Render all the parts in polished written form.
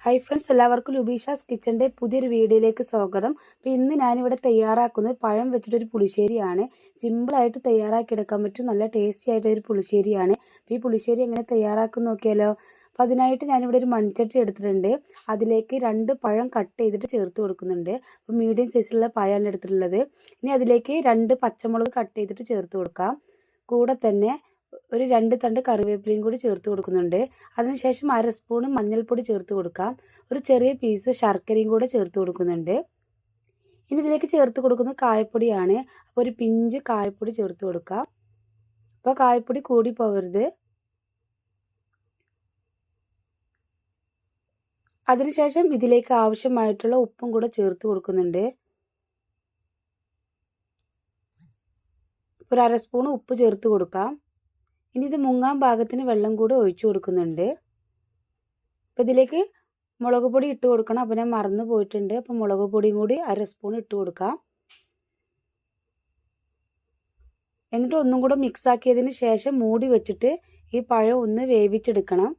Hi friends, എല്ലാവർക്കും ലുബീഷാസ് കിച്ചൻ്റെ പുതിയൊരു വീഡിയോയിലേക്ക് സ്വാഗതം. അപ്പോൾ ഇന്ന് ഞാനിവിടെ തയ്യാറാക്കുന്നത് പഴം വെച്ചിട്ടൊരു പുളിശ്ശേരിയാണ്. സിമ്പിളായിട്ട് തയ്യാറാക്കി എടുക്കാൻ പറ്റും, നല്ല ടേസ്റ്റി ആയിട്ടൊരു പുളിശ്ശേരിയാണ്. അപ്പോൾ ഈ പുളിശ്ശേരി എങ്ങനെ തയ്യാറാക്കും നോക്കിയാലോ. അപ്പോൾ അതിനായിട്ട് ഞാനിവിടെ ഒരു മൺചട്ടി എടുത്തിട്ടുണ്ട്. അതിലേക്ക് 2 പഴം കട്ട് ചെയ്തിട്ട് ചേർത്ത് കൊടുക്കുന്നുണ്ട്. അപ്പോൾ മീഡിയം സൈസിലുള്ള പഴമാണ് എടുത്തിട്ടുള്ളത്. ഇനി അതിലേക്ക് 2 പച്ചമുളക് കട്ട് ചെയ്തിട്ട് ചേർത്ത് കൊടുക്കാം. കൂടെ തന്നെ ഒരു 2 തണ്ട് കറിവേപ്പിലയും കൂടി ചേർത്ത് കൊടുക്കുന്നുണ്ട്. അതിനുശേഷം 1/2 സ്പൂൺ മഞ്ഞൾപ്പൊടി ചേർത്ത് കൊടുക്കാം. ഒരു ചെറിയ പീസ് ശർക്കരയും കൂടെ ചേർത്ത് കൊടുക്കുന്നുണ്ട്. ഇനി ഇതിലേക്ക് ചേർത്ത് കൊടുക്കുന്നത് കായപ്പൊടിയാണ്. അപ്പോൾ ഒരു പിഞ്ച് കായപ്പൊടി ചേർത്ത് കൊടുക്കാം. അപ്പോൾ കായപ്പൊടി കൂടി പോകരുത്. അതിനുശേഷം ഇതിലേക്ക് ആവശ്യമായിട്ടുള്ള ഉപ്പും കൂടെ ചേർത്ത് കൊടുക്കുന്നുണ്ട്. ഒരു 1/2 സ്പൂൺ ഉപ്പ് ചേർത്ത് കൊടുക്കാം. ഇനി ഇത് മുങ്ങാൻ പാകത്തിന് വെള്ളം കൂടി ഒഴിച്ചു കൊടുക്കുന്നുണ്ട്. അപ്പോൾ ഇതിലേക്ക് മുളക് പൊടി ഇട്ട് കൊടുക്കണം. അപ്പോൾ ഞാൻ മറന്നു പോയിട്ടുണ്ട്. അപ്പോൾ മുളക് പൊടിയും കൂടി 1/2 സ്പൂൺ ഇട്ട് കൊടുക്കാം. എന്നിട്ട് ഒന്നും കൂടെ മിക്സ് ആക്കിയതിന് ശേഷം മൂടി വെച്ചിട്ട് ഈ പഴം ഒന്ന് വേവിച്ചെടുക്കണം.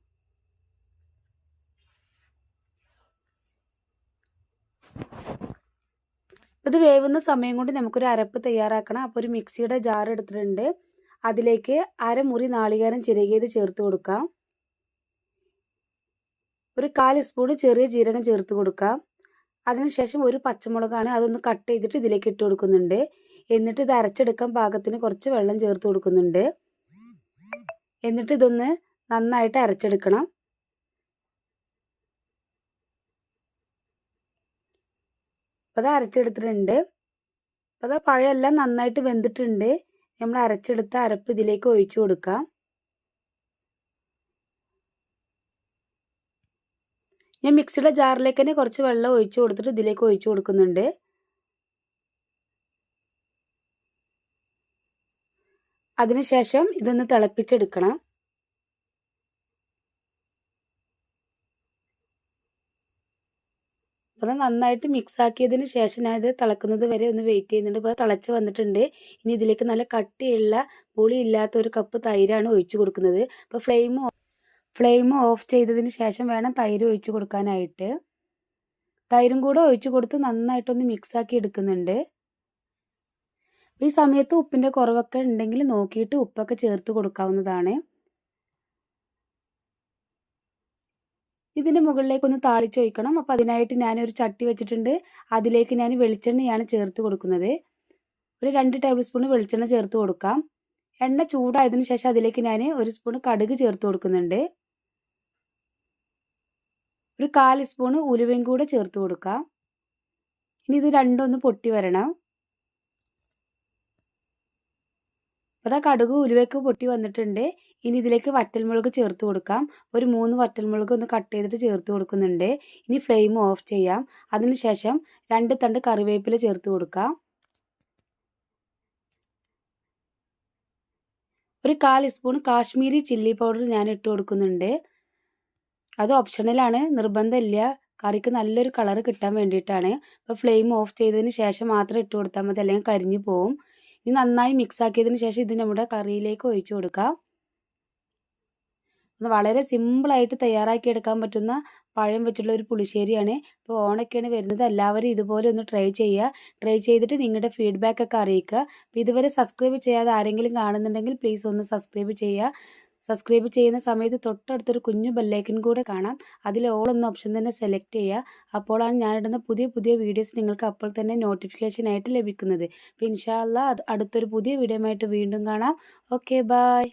ഇത് വേവുന്ന സമയം കൊണ്ട് നമുക്കൊരു അരപ്പ് തയ്യാറാക്കണം. അപ്പോൾ ഒരു മിക്സിയുടെ ജാർ എടുത്തിട്ടുണ്ട്. അതിലേക്ക് 1/2 മുറി നാളികേരം ചിരകിയത് ചേർത്ത് കൊടുക്കാം. ഒരു 1/4 സ്പൂൺ ചെറിയ ജീരകം ചേർത്ത് കൊടുക്കാം. അതിനുശേഷം ഒരു പച്ചമുളകാണ്, അതൊന്ന് കട്ട് ചെയ്തിട്ട് ഇതിലേക്ക് ഇട്ട് കൊടുക്കുന്നുണ്ട്. എന്നിട്ട് ഇത് അരച്ചെടുക്കാൻ പാകത്തിന് കുറച്ച് വെള്ളം ചേർത്ത് കൊടുക്കുന്നുണ്ട്. എന്നിട്ട് ഇതൊന്ന് നന്നായിട്ട് അരച്ചെടുക്കണം. അപ്പോൾ അത് അരച്ചെടുത്തിട്ടുണ്ട്. അപ്പോൾ അത് പഴമെല്ലാം നന്നായിട്ട് വെന്തിട്ടുണ്ട്. നമ്മൾ അരച്ചെടുത്ത അരപ്പ് ഇതിലേക്ക് ഒഴിച്ചു കൊടുക്കാം. ഞാൻ മിക്സിയുടെ ജാറിലേക്ക് തന്നെ കുറച്ച് വെള്ളം ഒഴിച്ചു കൊടുത്തിട്ട് ഇതിലേക്ക് ഒഴിച്ചു കൊടുക്കുന്നുണ്ട്. അതിനുശേഷം ഇതൊന്ന് തിളപ്പിച്ചെടുക്കണം. അപ്പോൾ നന്നായിട്ട് മിക്സ് ആക്കിയതിന് ശേഷം ഞാൻ ഇത് തിളക്കുന്നത് വരെ ഒന്ന് വെയിറ്റ് ചെയ്യുന്നുണ്ട്. അപ്പോൾ തിളച്ച് വന്നിട്ടുണ്ട്. ഇനി ഇതിലേക്ക് നല്ല കട്ടിയുള്ള പുളിയില്ലാത്ത ഒരു കപ്പ് തൈരാണ് ഒഴിച്ചു കൊടുക്കുന്നത്. അപ്പോൾ ഫ്ലെയിം ഓഫ് ചെയ്തതിന് ശേഷം വേണം തൈര് ഒഴിച്ചു കൊടുക്കാനായിട്ട്. തൈരും കൂടെ ഒഴിച്ചു കൊടുത്ത് നന്നായിട്ടൊന്ന് മിക്സ് ആക്കി എടുക്കുന്നുണ്ട്. ഈ സമയത്ത് ഉപ്പിൻ്റെ കുറവൊക്കെ ഉണ്ടെങ്കിൽ നോക്കിയിട്ട് ഉപ്പൊക്കെ ചേർത്ത് കൊടുക്കാവുന്നതാണ്. ഇതിൻ്റെ മുകളിലേക്കൊന്ന് താളിച്ചൊഴിക്കണം. അപ്പോൾ അതിനായിട്ട് ഞാനൊരു ചട്ടി വെച്ചിട്ടുണ്ട്. അതിലേക്ക് ഞാൻ വെളിച്ചെണ്ണയാണ് ചേർത്ത് കൊടുക്കുന്നത്. ഒരു 2 ടേബിൾ സ്പൂൺ വെളിച്ചെണ്ണ ചേർത്ത് കൊടുക്കാം. എണ്ണ ചൂടായതിനു ശേഷം അതിലേക്ക് ഞാൻ 1 സ്പൂൺ കടുക് ചേർത്ത് കൊടുക്കുന്നുണ്ട്. ഒരു 1/4 സ്പൂൺ ഉലുവയും കൂടെ ചേർത്ത് കൊടുക്കാം. ഇനി ഇത് രണ്ടും ഒന്ന് പൊട്ടി വരണം. അപ്പോൾ കടുക് ഉലുവയൊക്കെ പൊട്ടി വന്നിട്ടുണ്ട്. ഇനി ഇതിലേക്ക് വറ്റൽമുളക് ചേർത്ത് കൊടുക്കാം. ഒരു 3 വറ്റൽമുളക് ഒന്ന് കട്ട് ചെയ്തിട്ട് ചേർത്ത് കൊടുക്കുന്നുണ്ട്. ഇനി ഫ്ലെയിം ഓഫ് ചെയ്യാം. അതിനുശേഷം 2 തണ്ട് കറിവേപ്പില ചേർത്ത് കൊടുക്കാം. ഒരു 1/4 സ്പൂൺ കാശ്മീരി ചില്ലി പൗഡർ ഞാൻ ഇട്ട് കൊടുക്കുന്നുണ്ട്. അത് ഓപ്ഷണലാണ്, നിർബന്ധമില്ല. കറിക്ക് നല്ലൊരു കളർ കിട്ടാൻ വേണ്ടിയിട്ടാണ്. അപ്പോൾ ഫ്ലെയിം ഓഫ് ചെയ്തതിന് ശേഷം മാത്രം ഇട്ട് കൊടുത്താൽ മതി, അല്ലെങ്കിൽ കരിഞ്ഞു പോവും. ഇനി നന്നായി മിക്സ് ആക്കിയതിന് ശേഷം ഇത് നമ്മുടെ കറിയിലേക്ക് ഒഴിച്ചു കൊടുക്കാം. വളരെ സിമ്പിളായിട്ട് തയ്യാറാക്കി എടുക്കാൻ പറ്റുന്ന പഴം വെച്ചുള്ള ഒരു പുളിശ്ശേരിയാണ്. ഇപ്പോൾ ഓണൊക്കെയാണ് വരുന്നത്. എല്ലാവരും ഇതുപോലെ ഒന്ന് ട്രൈ ചെയ്യുക. ട്രൈ ചെയ്തിട്ട് നിങ്ങളുടെ ഫീഡ്ബാക്ക് ഒക്കെ അറിയിക്കുക. അപ്പോൾ ഇതുവരെ സബ്സ്ക്രൈബ് ചെയ്യാതെ ആരെങ്കിലും കാണുന്നുണ്ടെങ്കിൽ പ്ലീസ് ഒന്ന് സബ്സ്ക്രൈബ് ചെയ്യുക. സബ്സ്ക്രൈബ് ചെയ്യുന്ന സമയത്ത് തൊട്ടടുത്തൊരു കുഞ്ഞു ബെല്ലൈക്കൻ കൂടെ കാണാം. അതിൽ ഓൾ എന്ന ഓപ്ഷൻ തന്നെ സെലക്ട് ചെയ്യുക. അപ്പോഴാണ് ഞാനിടുന്ന പുതിയ പുതിയ വീഡിയോസ് നിങ്ങൾക്ക് അപ്പോൾ തന്നെ നോട്ടിഫിക്കേഷൻ ആയിട്ട് ലഭിക്കുന്നത്. അപ്പോൾ ഇൻഷാ അല്ലാഹ് അടുത്തൊരു പുതിയ വീഡിയോ ആയിട്ട് വീണ്ടും കാണാം. Okay, by.